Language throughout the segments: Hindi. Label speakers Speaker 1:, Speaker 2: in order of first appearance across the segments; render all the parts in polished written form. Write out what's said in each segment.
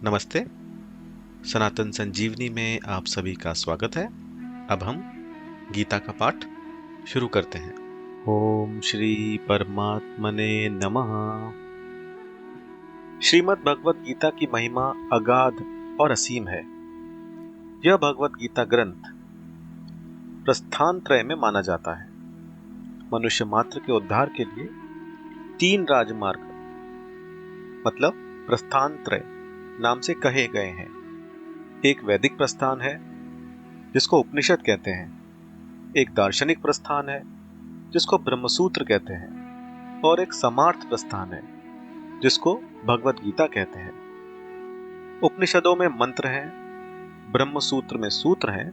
Speaker 1: नमस्ते। सनातन संजीवनी में आप सभी का स्वागत है। अब हम गीता का पाठ शुरू करते हैं। ओम श्री परमात्मने नमः। श्रीमद् भगवत गीता की महिमा अगाध और असीम है। यह भगवत गीता ग्रंथ प्रस्थान त्रय में माना जाता है। मनुष्य मात्र के उद्धार के लिए तीन राजमार्ग मतलब प्रस्थान त्रय नाम से कहे गए हैं। एक वैदिक प्रस्थान है जिसको उपनिषद कहते हैं, एक दार्शनिक प्रस्थान है जिसको ब्रह्मसूत्र कहते हैं, और एक समार्थ प्रस्थान है जिसको भगवत गीता कहते हैं। उपनिषदों में मंत्र हैं, ब्रह्मसूत्र में सूत्र हैं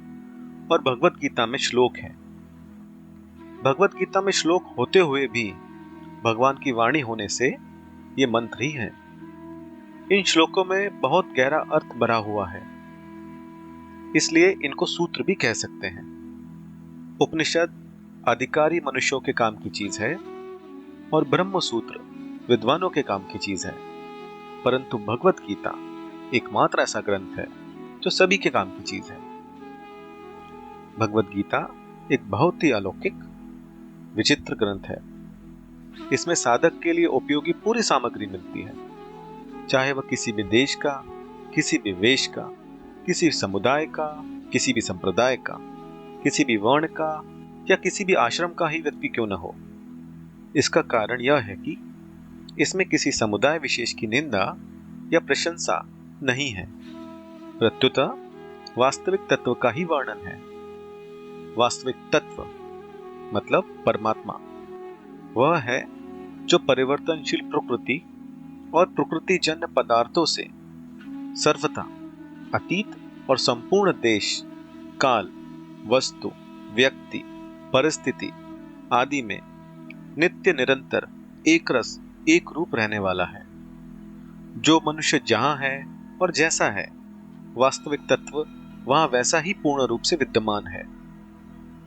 Speaker 1: और भगवत गीता में श्लोक हैं। भगवत गीता में श्लोक होते हुए भी भगवान की वाणी होने से ये मंत्र ही हैं। इन श्लोकों में बहुत गहरा अर्थ भरा हुआ है, इसलिए इनको सूत्र भी कह सकते हैं। उपनिषद अधिकारी मनुष्यों के काम की चीज है और ब्रह्मसूत्र विद्वानों के काम की चीज है, परंतु भगवत गीता एकमात्र ऐसा ग्रंथ है जो सभी के काम की चीज है। भगवत गीता एक बहुत ही अलौकिक विचित्र ग्रंथ है। इसमें साधक के लिए उपयोगी पूरी सामग्री मिलती है, चाहे वह किसी भी देश का, किसी भी वेश का, किसी समुदाय का, किसी भी संप्रदाय का, किसी भी वर्ण का या किसी भी आश्रम का ही व्यक्ति क्यों न हो। इसका कारण यह है कि इसमें किसी समुदाय विशेष की निंदा या प्रशंसा नहीं है, प्रत्युतः वास्तविक तत्व का ही वर्णन है। वास्तविक तत्व मतलब परमात्मा वह है जो परिवर्तनशील प्रकृति और प्रकृति जन्य पदार्थों से सर्वथा अतीत और संपूर्ण देश, काल, वस्तु, व्यक्ति, परिस्थिति आदि में नित्य निरंतर एक रस एक रूप रहने वाला है। जो मनुष्य जहां है और जैसा है, वास्तविक तत्व वहां वैसा ही पूर्ण रूप से विद्यमान है,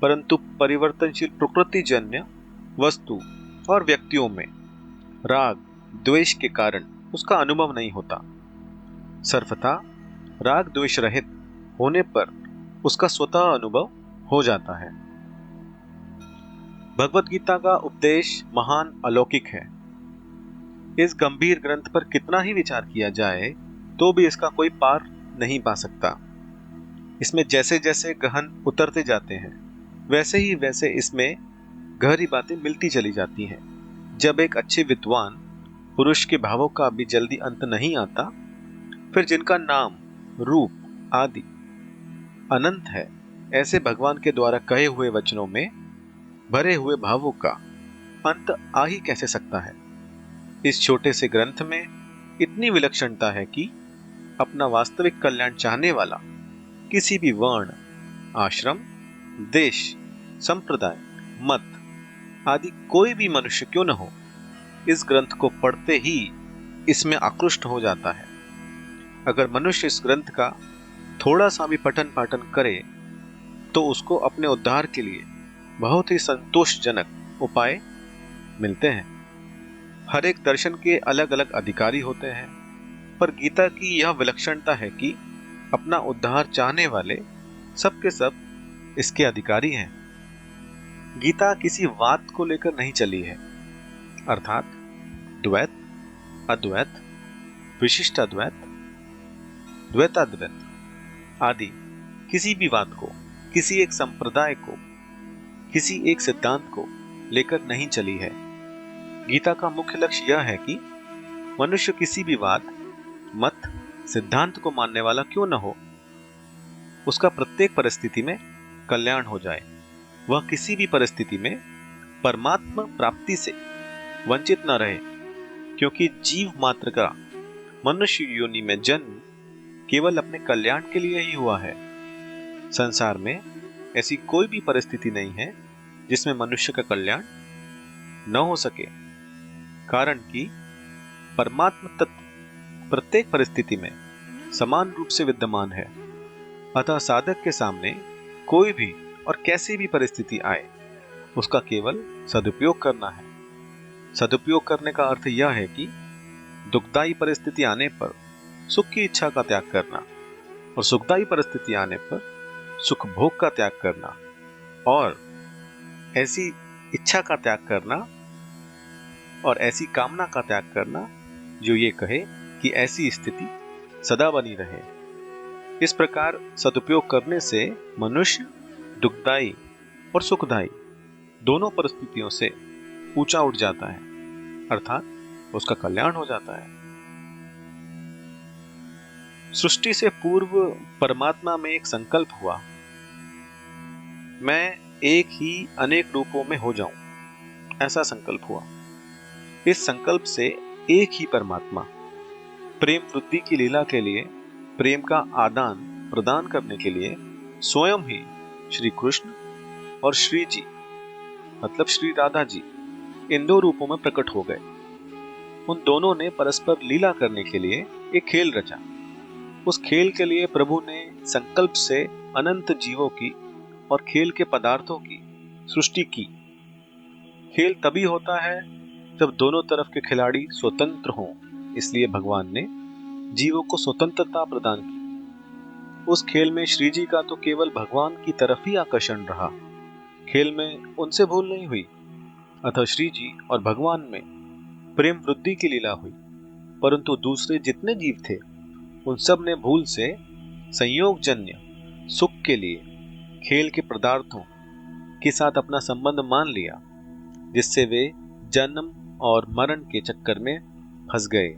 Speaker 1: परंतु परिवर्तनशील प्रकृति जन्य वस्तु और व्यक्तियों में राग द्वेष के कारण उसका अनुभव नहीं होता। सर्वथा राग द्वेष रहित होने पर उसका स्वतः अनुभव हो जाता है। भगवत गीता का उपदेश महान अलौकिक है। इस गंभीर ग्रंथ पर कितना ही विचार किया जाए तो भी इसका कोई पार नहीं पा सकता। इसमें जैसे जैसे गहन उतरते जाते हैं वैसे इसमें गहरी बातें मिलती चली जाती हैं। जब एक अच्छे विद्वान पुरुष के भावों का भी जल्दी अंत नहीं आता, फिर जिनका नाम रूप आदि अनंत है, ऐसे भगवान के द्वारा कहे हुए वचनों में भरे हुए भावों का अंत आ ही कैसे सकता है। इस छोटे से ग्रंथ में इतनी विलक्षणता है कि अपना वास्तविक कल्याण चाहने वाला किसी भी वर्ण, आश्रम, देश, संप्रदाय, मत आदि कोई भी मनुष्य क्यों न हो, इस ग्रंथ को पढ़ते ही इसमें आकृष्ट हो जाता है। अगर मनुष्य इस ग्रंथ का थोड़ा सा भी पठन पाठन करे तो उसको अपने उद्धार के लिए बहुत ही संतोषजनक उपाय मिलते हैं। हर एक दर्शन के अलग अलग अधिकारी होते हैं, पर गीता की यह विलक्षणता है कि अपना उद्धार चाहने वाले सब के सब इसके अधिकारी हैं। गीता किसी वाद को लेकर नहीं चली है, अर्थात द्वैत, अद्वैत, विशिष्टाद्वैत, द्वैताद्वैत आदि किसी भी बात को, किसी एक संप्रदाय को, किसी एक सिद्धांत को लेकर नहीं चली है। गीता का मुख्य लक्ष्य यह है कि मनुष्य किसी भी बात, मत, सिद्धांत को मानने वाला क्यों न हो, उसका प्रत्येक परिस्थिति में कल्याण हो जाए। वह किसी भी परिस्थिति में परमात्मा प्राप्ति से वंचित न रहे, क्योंकि जीव मात्र का मनुष्य योनि में जन्म केवल अपने कल्याण के लिए ही हुआ है। संसार में ऐसी कोई भी परिस्थिति नहीं है जिसमें मनुष्य का कल्याण न हो सके, कारण कि परमात्मा तत्व प्रत्येक परिस्थिति में समान रूप से विद्यमान है। अतः साधक के सामने कोई भी और कैसी भी परिस्थिति आए, उसका केवल सदुपयोग करना है। सदुपयोग करने का अर्थ यह है कि दुखदायी परिस्थिति आने पर सुख की इच्छा का त्याग करना और सुखदायी परिस्थिति आने पर सुख भोग का त्याग करना और ऐसी इच्छा का त्याग करना और ऐसी कामना का त्याग करना जो ये कहे कि ऐसी स्थिति सदा बनी रहे। इस प्रकार सदुपयोग करने से मनुष्य दुखदायी और सुखदायी दोनों परिस्थितियों से ऊंचा उठ जाता है, अर्थात उसका कल्याण हो जाता है। सृष्टि से पूर्व परमात्मा में एक संकल्प हुआ, मैं एक ही अनेक रूपों में हो जाऊं, ऐसा संकल्प हुआ। इस संकल्प से एक ही परमात्मा प्रेम वृद्धि की लीला के लिए, प्रेम का आदान प्रदान करने के लिए स्वयं ही श्री कृष्ण और श्री जी मतलब श्री राधा जी इन दो रूपों में प्रकट हो गए। उन दोनों ने परस्पर लीला करने के लिए एक खेल रचा। उस खेल के लिए प्रभु ने संकल्प से अनंत जीवों की और खेल के पदार्थों की सृष्टि की। खेल तभी होता है जब दोनों तरफ के खिलाड़ी स्वतंत्र हों, इसलिए भगवान ने जीवों को स्वतंत्रता प्रदान की। उस खेल में श्री जी का तो केवल भगवान की तरफ ही आकर्षण रहा, खेल में उनसे भूल नहीं हुई। अतः श्री जी और भगवान में प्रेम वृद्धि की लीला हुई, परंतु दूसरे जितने जीव थे उन सब ने भूल से संयोगजन्य सुख के लिए खेल के पदार्थों के साथ अपना संबंध मान लिया, जिससे वे जन्म और मरण के चक्कर में फंस गए।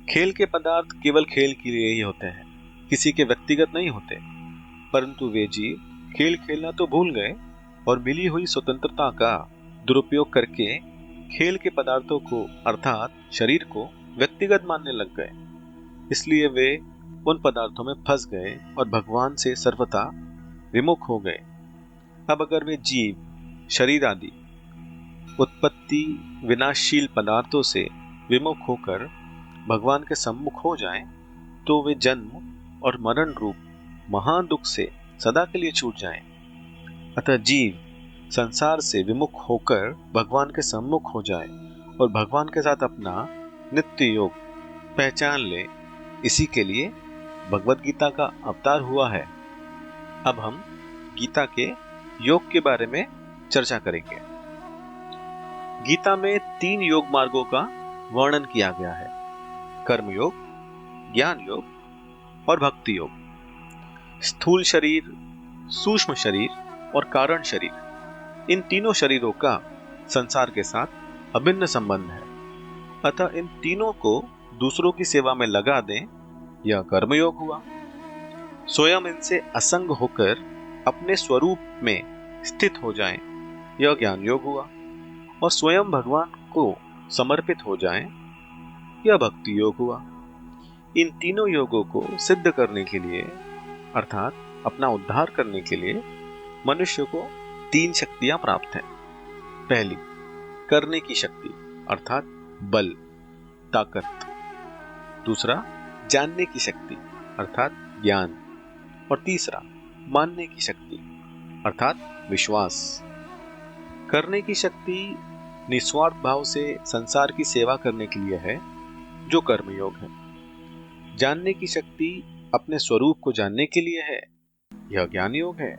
Speaker 1: खेल के पदार्थ केवल खेल के लिए ही होते हैं, किसी के व्यक्तिगत नहीं होते, परंतु वे जीव खेल खेलना तो भूल गए और मिली हुई स्वतंत्रता का दुरुपयोग करके खेल के पदार्थों को अर्थात शरीर को व्यक्तिगत मानने लग गए। इसलिए वे उन पदार्थों में फंस गए और भगवान से सर्वथा विमुख हो गए। अब अगर वे जीव शरीर आदि उत्पत्ति विनाशशील पदार्थों से विमुख होकर भगवान के सम्मुख हो जाएं, तो वे जन्म और मरण रूप महान दुख से सदा के लिए छूट जाएं। अतः जीव संसार से विमुख होकर भगवान के सम्मुख हो जाए और भगवान के साथ अपना नित्य योग पहचान ले, इसी के लिए भगवत गीता का अवतार हुआ है। अब हम गीता के योग के बारे में चर्चा करेंगे। गीता में 3 योग मार्गों का वर्णन किया गया है, कर्म योग, ज्ञान योग और भक्ति योग। स्थूल शरीर, सूक्ष्म शरीर और कारण शरीर, इन तीनों शरीरों का संसार के साथ अभिन्न संबंध है। अतः इन तीनों को दूसरों की सेवा में लगा दें, यह कर्मयोग हुआ। स्वयं इनसे असंग होकर अपने स्वरूप में स्थित हो जाएं, यह ज्ञान योग हुआ। और स्वयं भगवान को समर्पित हो जाएं, यह भक्ति योग हुआ। इन तीनों योगों को सिद्ध करने के लिए अर्थात अपना उद्धार करने के लिए मनुष्य को 3 शक्तियां प्राप्त हैं। पहली, करने की शक्ति अर्थात बल, ताकत। दूसरा, जानने की शक्ति अर्थात ज्ञान। और तीसरा, मानने की शक्ति अर्थात विश्वास। करने की शक्ति निस्वार्थ भाव से संसार की सेवा करने के लिए है, जो कर्मयोग है। जानने की शक्ति अपने स्वरूप को जानने के लिए है, यह ज्ञान योग है।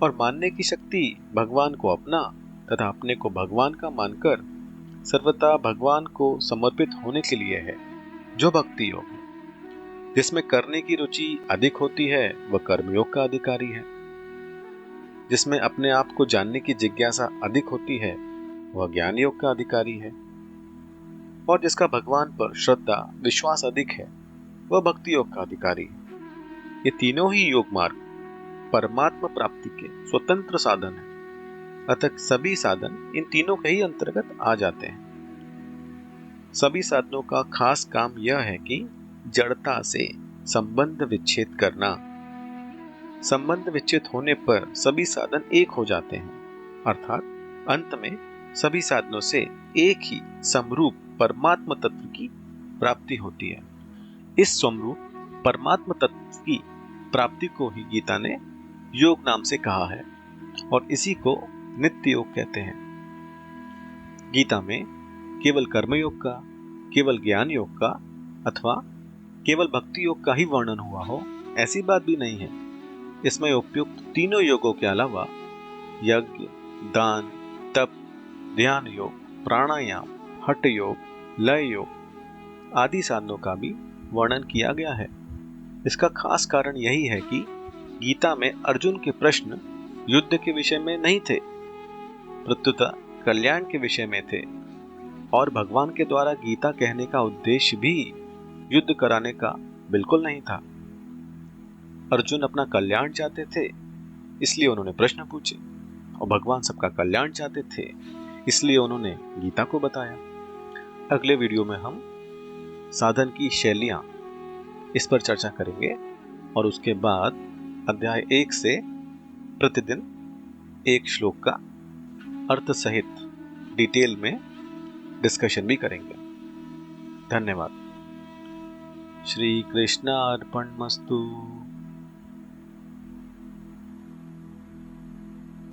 Speaker 1: और मानने की शक्ति भगवान को अपना तथा अपने को भगवान का मानकर सर्वथा भगवान को समर्पित होने के लिए है, जो भक्ति योग है। जिसमें करने की रुचि अधिक होती है वह कर्मयोग का अधिकारी है। जिसमें अपने आप को जानने की जिज्ञासा अधिक होती है वह ज्ञान योग का अधिकारी है। और जिसका भगवान पर श्रद्धा विश्वास अधिक है वह भक्ति योग का अधिकारी है। ये तीनों ही योग मार्ग परमात्मा प्राप्ति के स्वतंत्र साधन है। अतः सभी साधन इन तीनों के ही अंतर्गत आ जाते हैं। सभी साधनों का खास काम यह है कि जड़ता से संबंध विच्छेद करना। संबंध विच्छेद होने पर सभी साधन एक हो जाते हैं, अर्थात अंत में सभी साधनों से एक ही समरूप परमात्मा तत्व की प्राप्ति होती है। इस समरूप परमात्मा तत्व की प्राप्ति को ही गीता ने योग नाम से कहा है और इसी को नित्य योग कहते हैं। गीता में केवल कर्मयोग का, केवल ज्ञान योग का अथवा केवल भक्ति योग का ही वर्णन हुआ हो ऐसी बात भी नहीं है। इसमें उपयुक्त तीनों योगों के अलावा यज्ञ, दान, तप, ध्यान योग, प्राणायाम, हठ योग, लय योग आदि साधनों का भी वर्णन किया गया है। इसका खास कारण यही है कि गीता में अर्जुन के प्रश्न युद्ध के विषय में नहीं थे, प्रत्युत कल्याण के विषय में थे, और भगवान के द्वारा गीता कहने का उद्देश्य भी युद्ध कराने का बिल्कुल नहीं था। अर्जुन अपना कल्याण चाहते थे, इसलिए उन्होंने प्रश्न पूछे, और भगवान सबका कल्याण चाहते थे, इसलिए उन्होंने गीता को बताया। अगले वीडियो में हम साधन की शैलियां इस पर चर्चा करेंगे, और उसके बाद अध्याय 1 से प्रतिदिन एक श्लोक का अर्थ सहित डिटेल में डिस्कशन भी करेंगे। धन्यवाद। श्री कृष्णार्पणमस्तु।